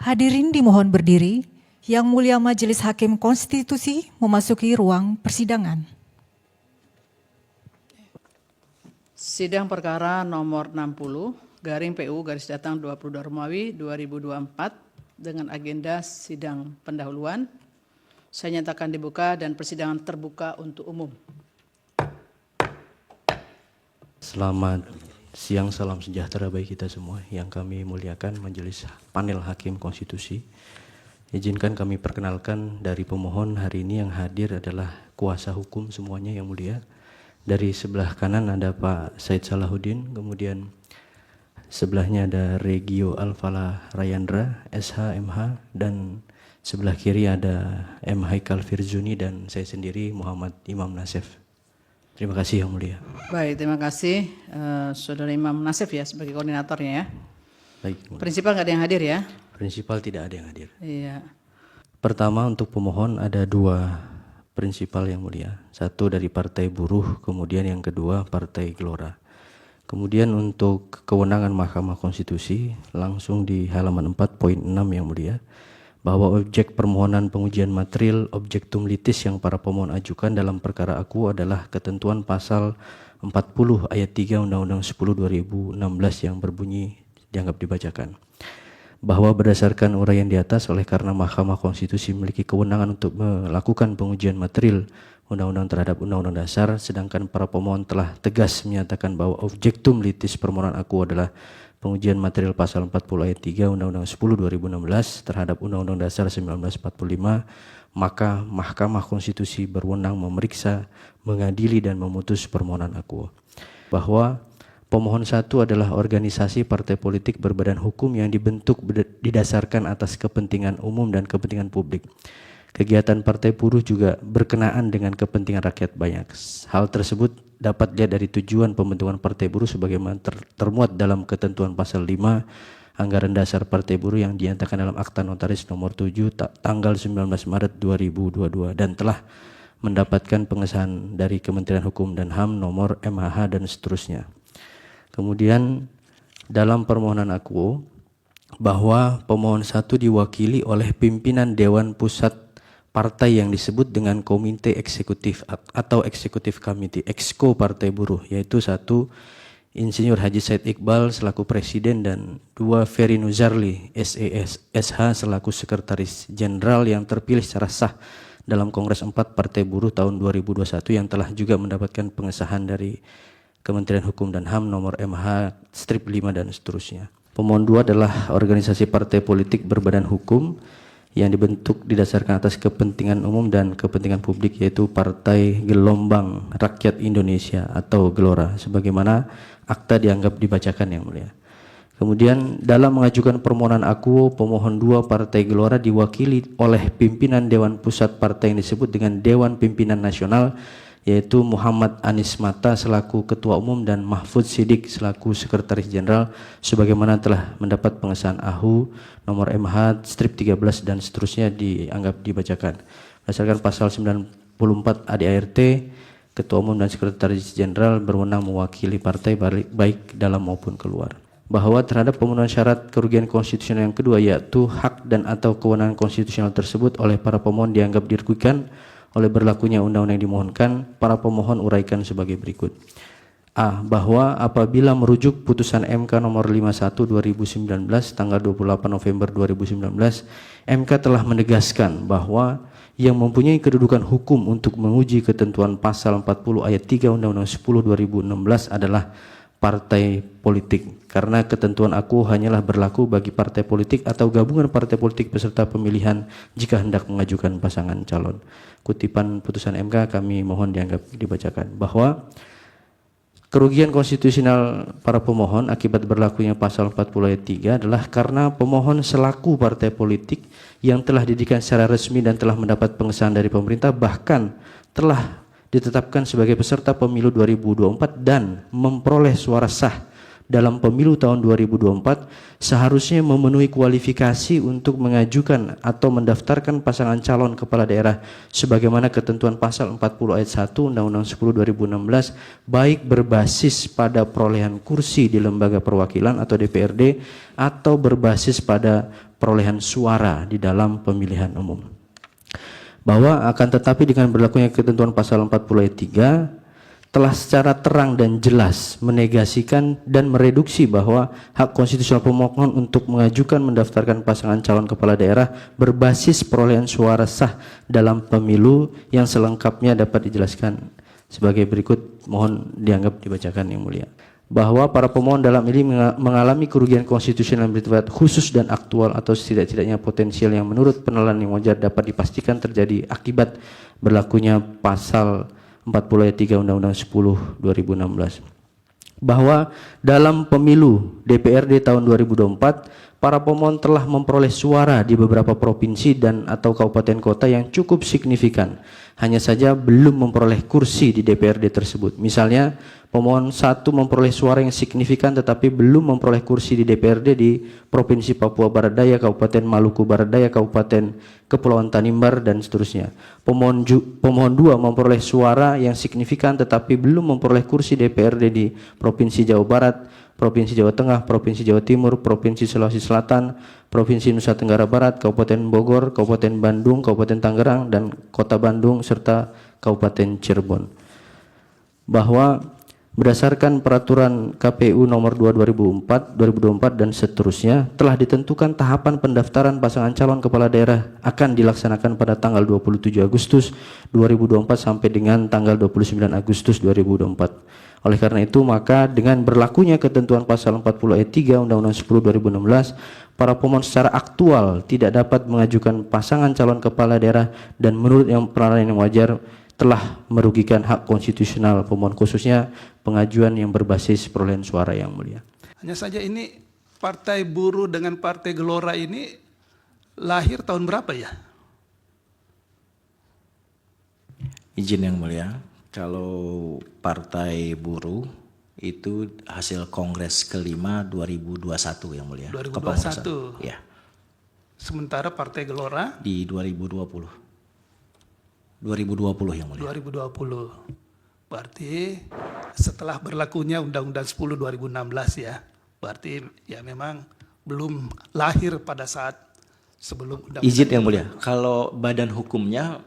Hadirin dimohon berdiri. Yang Mulia Majelis Hakim Konstitusi memasuki ruang persidangan. Sidang perkara nomor 60 garing PU garis datang 22 Romawi 2024 dengan agenda sidang pendahuluan. Saya nyatakan dibuka dan persidangan terbuka untuk umum. Selamat siang, salam sejahtera bagi kita semua yang kami muliakan Majelis Panel Hakim Konstitusi. Izinkan kami perkenalkan dari pemohon hari ini yang hadir adalah kuasa hukum semuanya yang mulia. Dari sebelah kanan ada Pak Said Salahuddin, kemudian sebelahnya ada Regio Alfala Rayandra, SH, MH, dan sebelah kiri ada M. Haikal Firzuni dan saya sendiri Muhammad Imam Nasef. Terima kasih yang mulia. Baik, terima kasih Saudara Imam Nasef ya sebagai koordinatornya ya. Baik. Prinsipal nggak ada yang hadir ya? Prinsipal tidak ada yang hadir. Iya. Pertama untuk pemohon ada dua prinsipal yang mulia. Satu dari Partai Buruh, kemudian yang kedua Partai Gelora. Kemudian untuk kewenangan Mahkamah Konstitusi langsung di halaman 4.6 yang mulia. Bahwa objek permohonan pengujian material objektum litis yang para pemohon ajukan dalam perkara aku adalah ketentuan pasal 40 ayat 3 Undang-Undang 10 2016 yang berbunyi dianggap dibacakan. Bahwa berdasarkan uraian di atas oleh karena Mahkamah Konstitusi memiliki kewenangan untuk melakukan pengujian material undang-undang terhadap undang-undang dasar, sedangkan para pemohon telah tegas menyatakan bahwa objektum litis permohonan aku adalah pengujian material pasal 40 ayat 3 Undang-Undang 10 2016 terhadap Undang-Undang Dasar 1945, maka Mahkamah Konstitusi berwenang memeriksa, mengadili dan memutus permohonan aku. Bahwa pemohon satu adalah organisasi partai politik berbadan hukum yang dibentuk didasarkan atas kepentingan umum dan kepentingan publik. Kegiatan Partai Buruh juga berkenaan dengan kepentingan rakyat banyak. Hal tersebut dapat dilihat dari tujuan pembentukan Partai Buruh sebagaimana termuat dalam ketentuan pasal 5 Anggaran Dasar Partai Buruh yang dinyatakan dalam Akta Notaris nomor 7 tanggal 19 Maret 2022 dan telah mendapatkan pengesahan dari Kementerian Hukum dan HAM nomor MHH dan seterusnya. Kemudian dalam permohonan aku bahwa pemohon satu diwakili oleh pimpinan Dewan Pusat Partai yang disebut dengan Komite Eksekutif atau Eksekutif Committee Exco Partai Buruh, yaitu satu Insinyur Haji Said Iqbal selaku Presiden dan dua Ferry Nuzarli SH selaku Sekretaris Jenderal yang terpilih secara sah dalam Kongres 4 Partai Buruh tahun 2021 yang telah juga mendapatkan pengesahan dari Kementerian Hukum dan HAM nomor MH-5 dan seterusnya. Pemohon dua adalah organisasi partai politik berbadan hukum yang dibentuk didasarkan atas kepentingan umum dan kepentingan publik, yaitu Partai Gelombang Rakyat Indonesia atau Gelora, sebagaimana akta dianggap dibacakan yang mulia. Kemudian dalam mengajukan permohonan aku, pemohon dua Partai Gelora diwakili oleh pimpinan Dewan Pusat Partai yang disebut dengan Dewan Pimpinan Nasional, yaitu Muhammad Anies Mata selaku Ketua Umum dan Mahfud Siddiq selaku Sekretaris Jenderal sebagaimana telah mendapat pengesahan AHU nomor MH-13 dan seterusnya dianggap dibacakan. Berdasarkan pasal 94 ADART, Ketua Umum dan Sekretaris Jenderal berwenang mewakili partai baik dalam maupun keluar. Bahwa terhadap pemenuhan syarat kerugian konstitusional yang kedua, yaitu hak dan atau kewenangan konstitusional tersebut oleh para pemohon dianggap dirugikan oleh berlakunya undang-undang yang dimohonkan, para pemohon uraikan sebagai berikut. A. Bahwa apabila merujuk putusan MK nomor 51 2019 tanggal 28 November 2019, MK telah menegaskan bahwa yang mempunyai kedudukan hukum untuk menguji ketentuan pasal 40 ayat 3 Undang-Undang 10 2016 adalah partai politik, karena ketentuan aku hanyalah berlaku bagi partai politik atau gabungan partai politik peserta pemilihan jika hendak mengajukan pasangan calon. Kutipan putusan MK kami mohon dianggap dibacakan. Bahwa kerugian konstitusional para pemohon akibat berlakunya pasal 40 ayat 3 adalah karena pemohon selaku partai politik yang telah didirikan secara resmi dan telah mendapat pengesahan dari pemerintah, bahkan telah ditetapkan sebagai peserta pemilu 2024 dan memperoleh suara sah dalam pemilu tahun 2024 seharusnya memenuhi kualifikasi untuk mengajukan atau mendaftarkan pasangan calon kepala daerah sebagaimana ketentuan pasal 40 ayat 1 Undang-Undang 10 2016 baik berbasis pada perolehan kursi di lembaga perwakilan atau DPRD atau berbasis pada perolehan suara di dalam pemilihan umum. Bahwa akan tetapi dengan berlakunya ketentuan pasal 40 ayat 3 telah secara terang dan jelas menegasikan dan mereduksi bahwa hak konstitusional pemohon untuk mengajukan mendaftarkan pasangan calon kepala daerah berbasis perolehan suara sah dalam pemilu yang selengkapnya dapat dijelaskan sebagai berikut. Mohon dianggap dibacakan yang mulia. Bahwa para pemohon dalam ini mengalami kerugian konstitusional yang bersifat khusus dan aktual atau setidak-tidaknya potensial yang menurut penilaian yang wajar dapat dipastikan terjadi akibat berlakunya pasal 40 ayat 3 Undang-Undang 10 2016. Bahwa dalam pemilu DPRD tahun 2024 para pemohon telah memperoleh suara di beberapa provinsi dan atau kabupaten kota yang cukup signifikan, hanya saja belum memperoleh kursi di DPRD tersebut. Misalnya pemohon 1 memperoleh suara yang signifikan tetapi belum memperoleh kursi di DPRD di Provinsi Papua Barat Daya, Kabupaten Maluku Barat Daya, Kabupaten Kepulauan Tanimbar dan seterusnya. Pemohon 2 memperoleh suara yang signifikan tetapi belum memperoleh kursi DPRD di Provinsi Jawa Barat, Provinsi Jawa Tengah, Provinsi Jawa Timur, Provinsi Sulawesi Selatan, Provinsi Nusa Tenggara Barat, Kabupaten Bogor, Kabupaten Bandung, Kabupaten Tangerang, dan Kota Bandung, serta Kabupaten Cirebon. Bahwa berdasarkan peraturan KPU nomor 2 2024 dan seterusnya telah ditentukan tahapan pendaftaran pasangan calon kepala daerah akan dilaksanakan pada tanggal 27 Agustus 2024 sampai dengan tanggal 29 Agustus 2024. Oleh karena itu maka dengan berlakunya ketentuan pasal 40 ayat 3 Undang-Undang 10 2016 para pemohon secara aktual tidak dapat mengajukan pasangan calon kepala daerah dan menurut yang penilaian yang wajar telah merugikan hak konstitusional pemohon, khususnya pengajuan yang berbasis perolehan suara yang mulia. Hanya saja ini Partai Buruh dengan Partai Gelora ini lahir tahun berapa ya? Izin yang mulia, kalau Partai Buruh itu hasil Kongres kelima 2021 yang mulia. 2021. Ya. Sementara Partai Gelora Di 2020 yang mulia. 2020. Berarti setelah berlakunya Undang-Undang 10 2016 ya. Berarti ya memang belum lahir pada saat sebelum Undang-Undang. Izin yang mulia, kalau badan hukumnya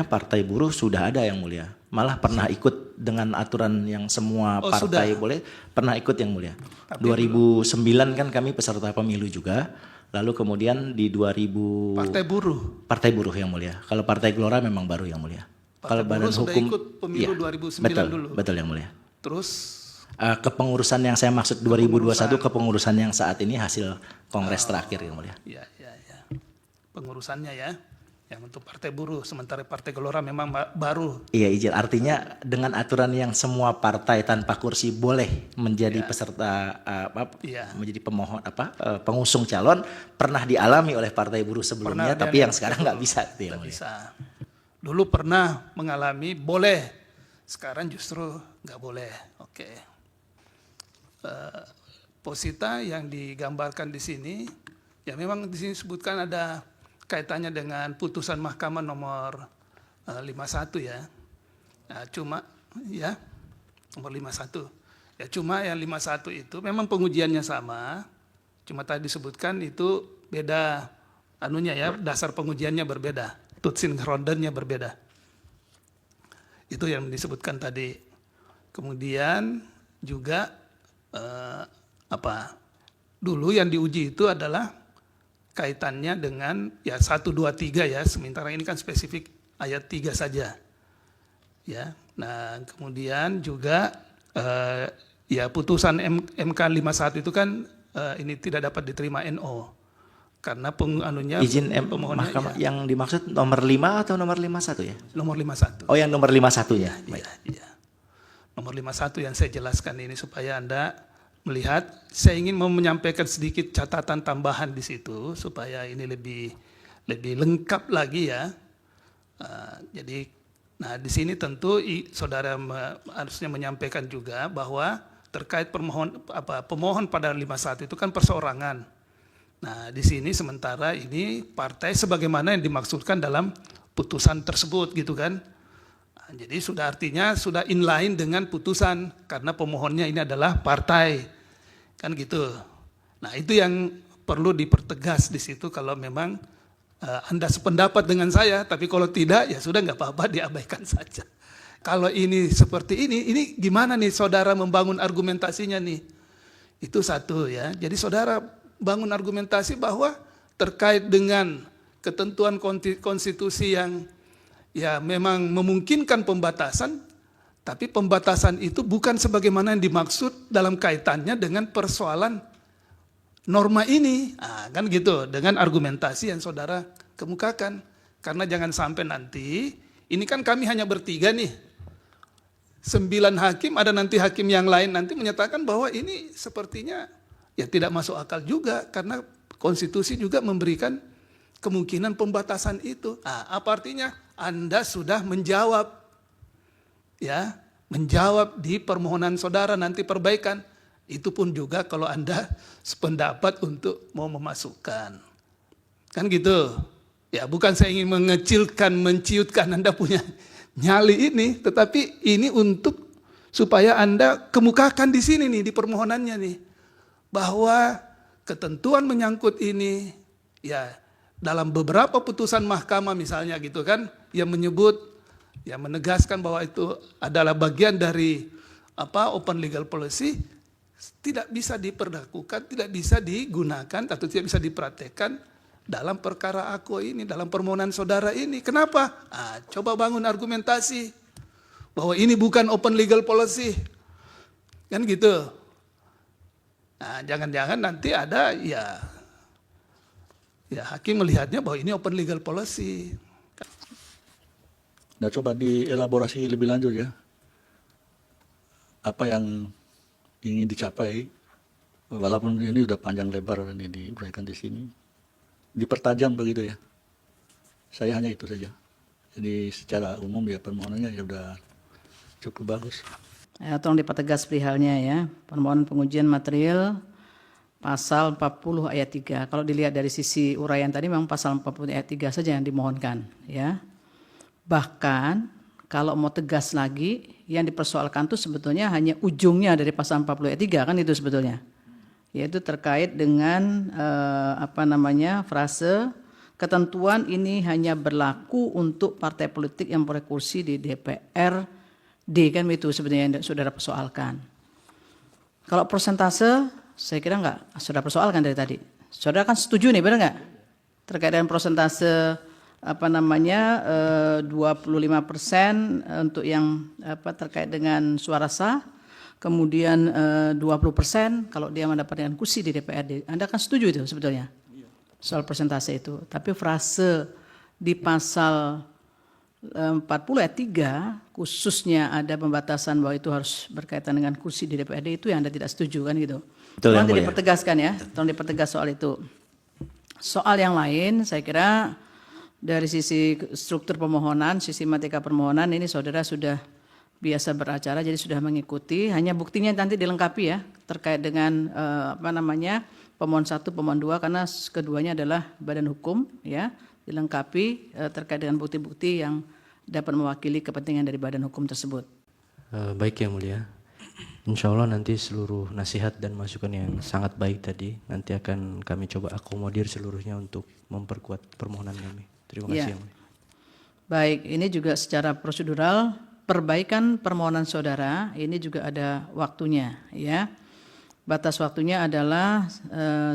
Partai Buruh sudah ada yang mulia. Malah pernah ikut dengan aturan yang semua partai sudah. boleh, pernah ikut yang mulia. 2009 kan kami peserta pemilu juga. Lalu kemudian di 2000 Partai Buruh yang mulia. Kalau Partai Gelora memang baru yang mulia. Kalau badan sudah hukum ikut pemilu 2009 betul, dulu. Betul yang mulia. Terus kepengurusan yang saya maksud 2021 kepengurusan yang saat ini hasil Kongres terakhir yang mulia. ya. Pengurusannya ya. Yang untuk Partai Buruh, sementara Partai Gelora memang baru. Iya izin, artinya dengan aturan yang semua partai tanpa kursi boleh menjadi peserta menjadi pemohon pengusung calon pernah dialami oleh Partai Buruh sebelumnya, tapi yang sekarang nggak bisa. Nggak bisa. Dulu pernah mengalami boleh, sekarang justru nggak boleh. Oke. Posita yang digambarkan di sini, ya memang di sini sebutkan ada kaitannya dengan putusan Mahkamah nomor 51 ya. Nah, cuma ya nomor 51. Ya cuma yang 51 itu memang pengujiannya sama. Cuma tadi disebutkan itu beda anunya ya, dasar pengujiannya berbeda. Tutsin rondennya berbeda. Itu yang disebutkan tadi. Kemudian juga dulu yang diuji itu adalah kaitannya dengan ya 1, 2, 3 ya, sementara ini kan spesifik ayat 3 saja. Ya. Nah, kemudian juga ya putusan MK 51 itu kan ini tidak dapat diterima NO. Karena izin mahkamah ya. Yang dimaksud nomor 5 atau nomor 51 ya? Nomor 51. Oh, yang nomor 51 ya. Iya. Nomor 51 yang saya jelaskan ini supaya Anda melihat, saya ingin menyampaikan sedikit catatan tambahan di situ supaya ini lebih lengkap lagi ya. Jadi, nah di sini tentu saudara harusnya menyampaikan juga bahwa terkait pemohon pada 51 itu kan perseorangan. Nah, di sini sementara ini partai sebagaimana yang dimaksudkan dalam putusan tersebut gitu kan. Nah, jadi sudah artinya sudah inline dengan putusan karena pemohonnya ini adalah partai. Kan gitu. Nah, itu yang perlu dipertegas di situ kalau memang Anda sependapat dengan saya, tapi kalau tidak ya sudah nggak apa-apa, diabaikan saja. Kalau ini seperti ini gimana nih saudara membangun argumentasinya nih? Itu satu ya. Jadi saudara bangun argumentasi bahwa terkait dengan ketentuan konstitusi yang ya memang memungkinkan pembatasan, tapi pembatasan itu bukan sebagaimana yang dimaksud dalam kaitannya dengan persoalan norma ini. Nah, kan gitu, dengan argumentasi yang saudara kemukakan. Karena jangan sampai nanti, ini kan kami hanya bertiga nih. 9 hakim, ada nanti hakim yang lain nanti menyatakan bahwa ini sepertinya ya tidak masuk akal juga karena konstitusi juga memberikan kemungkinan pembatasan itu. Nah, apa artinya? Anda sudah menjawab, ya, menjawab di permohonan saudara nanti perbaikan. Itu pun juga kalau Anda sependapat untuk mau memasukkan. Kan gitu. Ya, bukan saya ingin mengecilkan, menciutkan Anda punya nyali ini, tetapi ini untuk supaya Anda kemukakan di sini nih, di permohonannya nih, bahwa ketentuan menyangkut ini, ya dalam beberapa putusan mahkamah misalnya gitu kan, yang menyebut, yang menegaskan bahwa itu adalah bagian dari open legal policy, tidak bisa diperlakukan, tidak bisa digunakan atau tidak bisa dipraktekkan dalam perkara aku ini, dalam permohonan saudara ini. Kenapa? Coba bangun argumentasi bahwa ini bukan open legal policy. Kan gitu. Nah, jangan-jangan nanti ada ya hakim melihatnya bahwa ini open legal policy. Nah, coba dielaborasi lebih lanjut ya. Apa yang ingin dicapai, walaupun ini sudah panjang lebar ini diuraikan di sini, dipertajam begitu ya. Saya hanya itu saja. Jadi secara umum ya permohonannya ya sudah cukup bagus. Tolong dipertegas perihalnya ya. Permohonan pengujian material pasal 40 ayat 3. Kalau dilihat dari sisi uraian tadi memang pasal 40 ayat 3 saja yang dimohonkan ya. Bahkan kalau mau tegas lagi yang dipersoalkan itu sebetulnya hanya ujungnya dari pasal 40 ayat 3 kan itu sebetulnya. Yaitu terkait dengan frase ketentuan ini hanya berlaku untuk partai politik yang memperoleh kursi di DPRD, kan itu sebenarnya yang saudara persoalkan. Kalau persentase saya kira enggak saudara persoalkan dari tadi. Saudara kan setuju nih, benar enggak? Terkait dengan persentase 25% untuk yang terkait dengan suara sah. Kemudian 20% kalau dia mendapatkan kursi di DPRD. Anda kan setuju itu sebetulnya soal persentase itu. Tapi frase di pasal 40 ayat 3 khususnya ada pembatasan bahwa itu harus berkaitan dengan kursi di DPRD itu yang Anda tidak setuju kan gitu. Tolong dipertegaskan ya, tolong dipertegas soal itu. Soal yang lain saya kira dari sisi struktur permohonan, sistematika permohonan ini saudara sudah biasa beracara jadi sudah mengikuti, hanya buktinya nanti dilengkapi ya terkait dengan pemohon 1, pemohon 2 karena keduanya adalah badan hukum ya, dilengkapi terkait dengan bukti-bukti yang dapat mewakili kepentingan dari badan hukum tersebut. Baik yang mulia, insya Allah nanti seluruh nasihat dan masukan yang sangat baik tadi nanti akan kami coba akomodir seluruhnya untuk memperkuat permohonan kami. Terima kasih yang mulia. Baik, ini juga secara prosedural perbaikan permohonan saudara ini juga ada waktunya ya. Batas waktunya adalah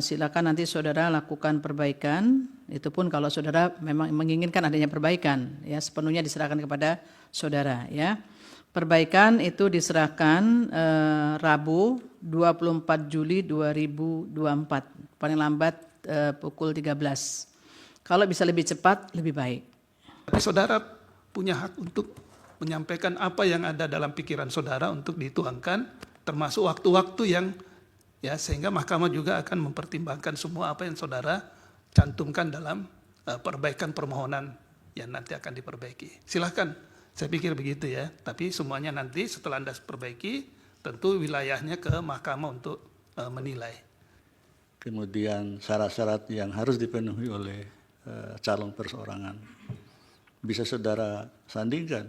silakan nanti saudara lakukan perbaikan, itu pun kalau saudara memang menginginkan adanya perbaikan ya, sepenuhnya diserahkan kepada saudara ya. Perbaikan itu diserahkan Rabu 24 Juli 2024 paling lambat pukul 13. Kalau bisa lebih cepat lebih baik. Tapi saudara punya hak untuk menyampaikan apa yang ada dalam pikiran saudara untuk dituangkan, termasuk waktu-waktu yang ya sehingga mahkamah juga akan mempertimbangkan semua apa yang saudara cantumkan dalam perbaikan permohonan yang nanti akan diperbaiki. Silahkan, saya pikir begitu ya. Tapi semuanya nanti setelah Anda perbaiki, tentu wilayahnya ke mahkamah untuk menilai. Kemudian syarat-syarat yang harus dipenuhi oleh calon perseorangan bisa saudara sandingkan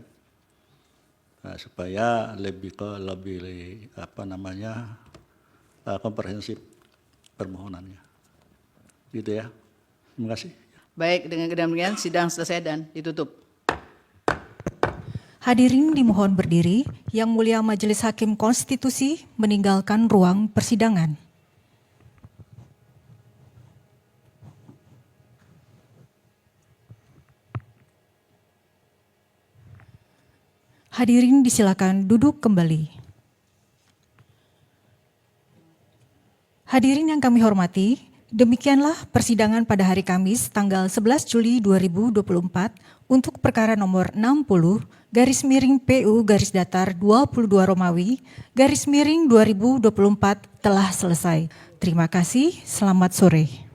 supaya lebih komprehensif permohonannya. Gitu ya. Terima kasih. Baik, dengan demikian sidang selesai dan ditutup. Hadirin dimohon berdiri. Yang Mulia Majelis Hakim Konstitusi meninggalkan ruang persidangan. Hadirin disilakan duduk kembali. Hadirin yang kami hormati, demikianlah persidangan pada hari Kamis tanggal 11 Juli 2024 untuk perkara nomor 60/PU-22 Romawi/2024 telah selesai. Terima kasih, selamat sore.